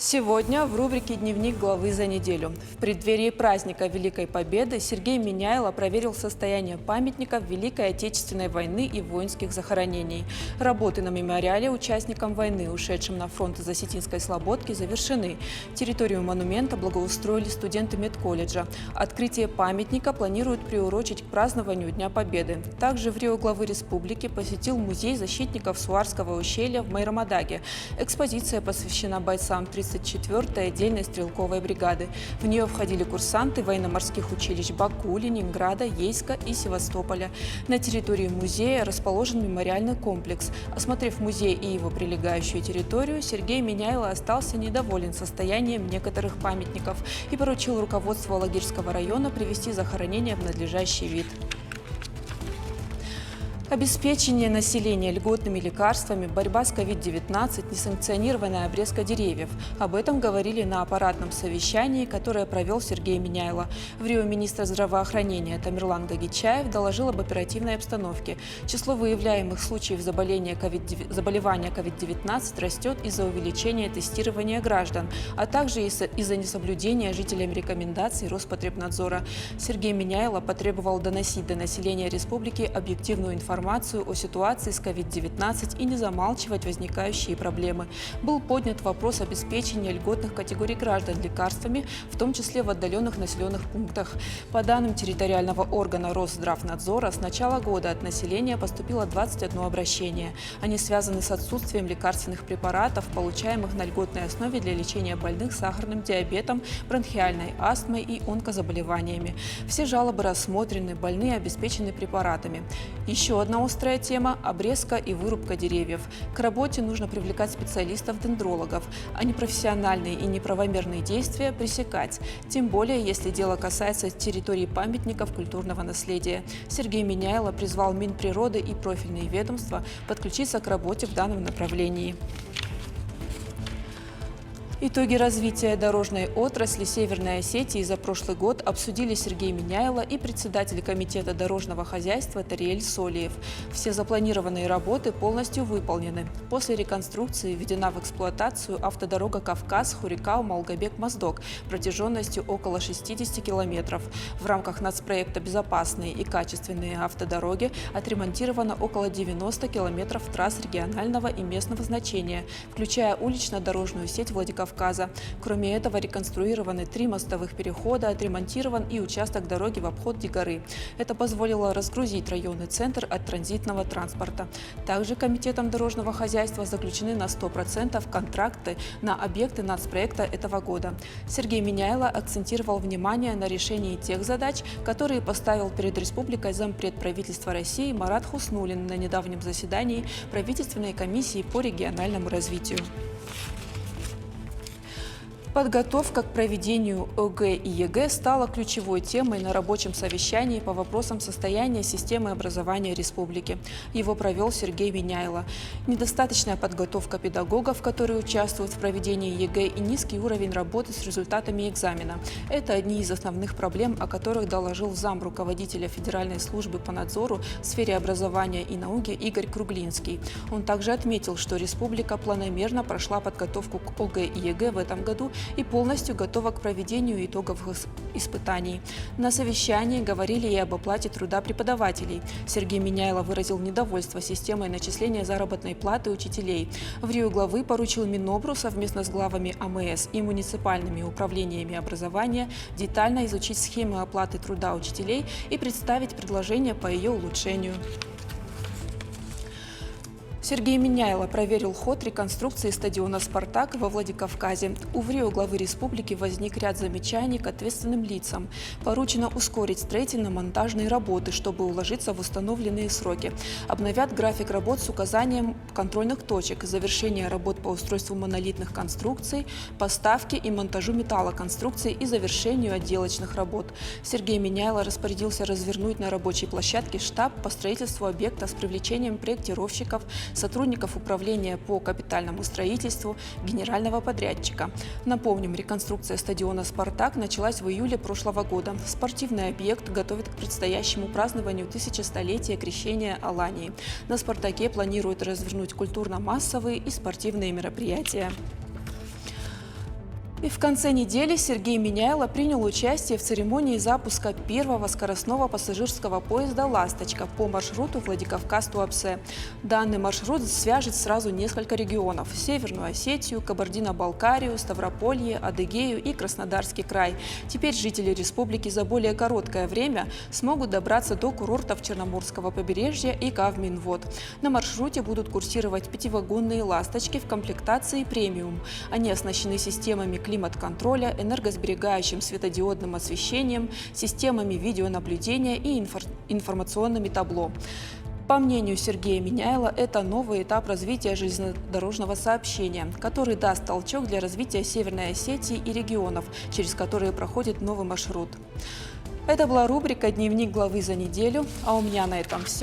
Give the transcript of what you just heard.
Сегодня в рубрике «Дневник главы за неделю». В преддверии праздника Великой Победы Сергей Миняйло проверил состояние памятников Великой Отечественной войны и воинских захоронений. Работы на мемориале участникам войны, ушедшим на фронт из Осетинской Слободки, завершены. Территорию монумента благоустроили студенты медколледжа. Открытие памятника планируют приурочить к празднованию Дня Победы. Также в Рио главы республики посетил музей защитников Суарского ущелья в Майрамадаге. Экспозиция посвящена бойцам 34-й отдельной стрелковой бригады. В нее входили курсанты военно-морских училищ Баку, Ленинграда, Ейска и Севастополя. На территории музея расположен мемориальный комплекс. Осмотрев музей и его прилегающую территорию, Сергей Миняйло остался недоволен состоянием некоторых памятников и поручил руководству Алагирского района привести захоронение в надлежащий вид. Обеспечение населения льготными лекарствами, борьба с COVID-19, несанкционированная обрезка деревьев. Об этом говорили на аппаратном совещании, которое провел Сергей Миняйло. В Рио министр здравоохранения Тамерлан Гагичаев доложил об оперативной обстановке. Число выявляемых случаев заболевания COVID-19 растет из-за увеличения тестирования граждан, а также из-за несоблюдения жителям рекомендаций Роспотребнадзора. Сергей Миняйло потребовал доносить до населения республики объективную информацию о ситуации с COVID-19 и не замалчивать возникающие проблемы. Был поднят вопрос обеспечения льготных категорий граждан лекарствами, в том числе в отдаленных населенных пунктах. По данным территориального органа Росздравнадзора, с начала года от населения поступило 21 обращение. Они связаны с отсутствием лекарственных препаратов, получаемых на льготной основе для лечения больных сахарным диабетом, бронхиальной астмой и онкозаболеваниями. Все жалобы рассмотрены, больные обеспечены препаратами. Еще одна острая тема – обрезка и вырубка деревьев. К работе нужно привлекать специалистов-дендрологов, а непрофессиональные и неправомерные действия пресекать. Тем более, если дело касается территории памятников культурного наследия. Сергей Миняйло призвал Минприроды и профильные ведомства подключиться к работе в данном направлении. Итоги развития дорожной отрасли Северной Осетии за прошлый год обсудили Сергей Миняйло и председатель комитета дорожного хозяйства Тариэль Солиев. Все запланированные работы полностью выполнены. После реконструкции введена в эксплуатацию автодорога Кавказ-Хурикау-Малгобек-Моздок протяженностью около 60 километров. В рамках нацпроекта «Безопасные и качественные автодороги» отремонтировано около 90 километров трасс регионального и местного значения, включая улично-дорожную сеть Владикавказа. Кроме этого, реконструированы 3 мостовых перехода, отремонтирован и участок дороги в обход Дигары. Это позволило разгрузить районный центр от транзитного транспорта. Также Комитетом дорожного хозяйства заключены на 100% контракты на объекты нацпроекта этого года. Сергей Миняйло акцентировал внимание на решении тех задач, которые поставил перед республикой зампред правительства России Марат Хуснуллин на недавнем заседании правительственной комиссии по региональному развитию. Подготовка к проведению ОГЭ и ЕГЭ стала ключевой темой на рабочем совещании по вопросам состояния системы образования республики. Его провел Сергей Миняйло. Недостаточная подготовка педагогов, которые участвуют в проведении ЕГЭ, и низкий уровень работы с результатами экзамена – это одни из основных проблем, о которых доложил зам руководителя Федеральной службы по надзору в сфере образования и науки Игорь Круглинский. Он также отметил, что республика планомерно прошла подготовку к ОГЭ и ЕГЭ в этом году и полностью готова к проведению итоговых испытаний. На совещании говорили и об оплате труда преподавателей. Сергей Миняйло выразил недовольство системой начисления заработной платы учителей. В Рио главы поручил Минобру совместно с главами АМС и муниципальными управлениями образования детально изучить схемы оплаты труда учителей и представить предложения по ее улучшению. Сергей Миняйло проверил ход реконструкции стадиона «Спартак» во Владикавказе. У Рио главы республики возник ряд замечаний к ответственным лицам. Поручено ускорить строительно-монтажные работы, чтобы уложиться в установленные сроки. Обновят график работ с указанием контрольных точек, завершения работ по устройству монолитных конструкций, поставке и монтажу металлоконструкций и завершению отделочных работ. Сергей Миняйло распорядился развернуть на рабочей площадке штаб по строительству объекта с привлечением проектировщиков, сотрудников управления по капитальному строительству, генерального подрядчика. Напомним, реконструкция стадиона «Спартак» началась в июле прошлого года. Спортивный объект готовит к предстоящему празднованию 1000-летия крещения Алании. На «Спартаке» планируют развернуть культурно-массовые и спортивные мероприятия. И в конце недели Сергей Миняйло принял участие в церемонии запуска первого скоростного пассажирского поезда «Ласточка» по маршруту Владикавказ-Туапсе. Данный маршрут свяжет сразу несколько регионов – Северную Осетию, Кабардино-Балкарию, Ставрополье, Адыгею и Краснодарский край. Теперь жители республики за более короткое время смогут добраться до курортов Черноморского побережья и Кавминвод. На маршруте будут курсировать пятивагонные «Ласточки» в комплектации премиум. Они оснащены системами климат-контроля, энергосберегающим светодиодным освещением, системами видеонаблюдения и информационными табло. По мнению Сергея Миняйла, это новый этап развития железнодорожного сообщения, который даст толчок для развития Северной Осетии и регионов, через которые проходит новый маршрут. Это была рубрика «Дневник главы за неделю», а у меня на этом все.